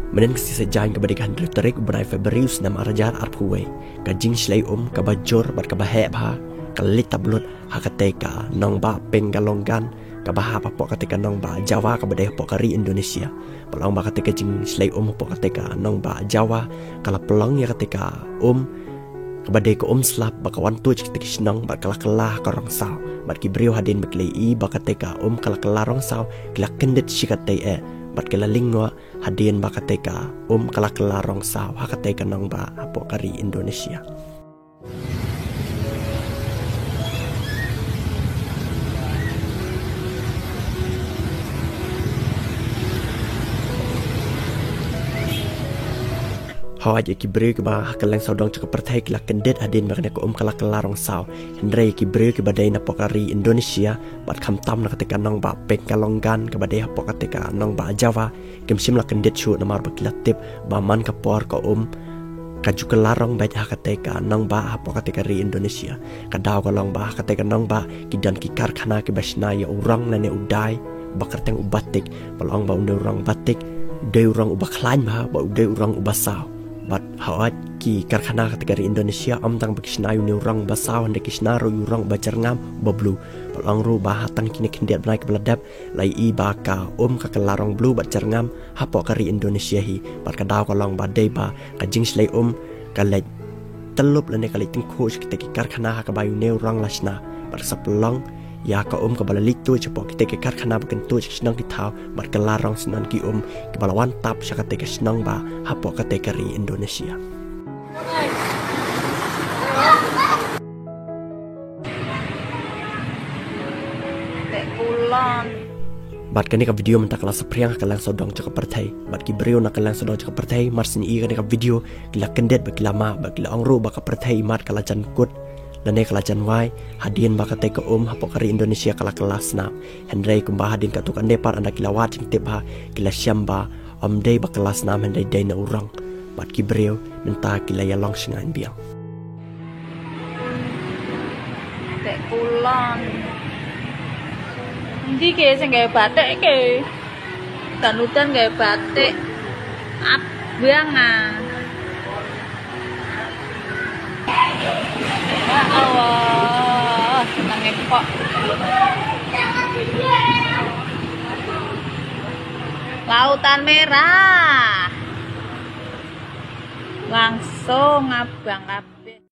Menen kasi sejain kebadekan retorik berai Fabrius nama rajar arpuwe kajing slay kabajor bat kabahek bah kalit tablut hakateka nong ba penggalonggan kabaha papok ketika nong ba Jawa kabadeh pokari Indonesia pelong ba ketika jing slay pok ketika nong ba Jawa kala pelong ya ketika kabadeh ko slap bakawan tu ketika senang bat kala korong saw bat kibriu hadin beklei ba ketika kala rong saw kala kendet sikate bat kala lingwa hadin ba ketika kala rong saw hakateka nong ba pokari Indonesia. Hawaj kibriu ke bah kalang saudang cukup pertai kila kendet hadin makna ko kala rong saw hendrai kibriu ke badai na pokari Indonesia bat khamtam na ketika nong ba pengkalonggan ke badai hapok ketika nong ba Jawa kemsim la kendet chu namar bakilatip ba man kapor ko kaju kelarong baik ketika nong ba hapok ketika ri Indonesia kadau kolong ba ketika nong ba kidan kikar kana ke basna ya orang nane udai bakarteng ubatik palong ba unde orang batik de orang ubaklan ba de orang ubasaw bat hawat ki karkhana ketika di Indonesia tang bekisna yu orang basau hande kisna ro orang bacerngam bablu palang ru bahatang kini kendiat naik beladap lai i baka ka kelarong blu bacerngam hapo kari Indonesia hi bat kadau kolong badai ba kajing slay kalai telup lane kali tingku ketika karkhana ka bayu ne orang lasna bat sapelong ya ka kabala tu cepo kita ke karkhana bukan tu senang kita bat kelarong senan ki kebala wantap syakate ke senang ba hapo ketika ri Indonesia. Bat kani ka video mentak kala sepriang kalang sodong cakap pertai bat ki brio nak kalang sodong cakap pertai marsin i kani ka video kila kendet bakila ma bakila ongro baka pertai mat kala jankut lane kala janwai hadin baka te ka hapokari Indonesia kala kelas na hendrai kumba hadin ka tukan depar anda kila wat cing tip kila syamba dei baka kelas na hendrai dei na urang bat ki brio menta kila ya long singan biang te pulang ndi ke sing gawe batik ke danutan gawe batik abang ya Allah nangepok lautan merah langsung abang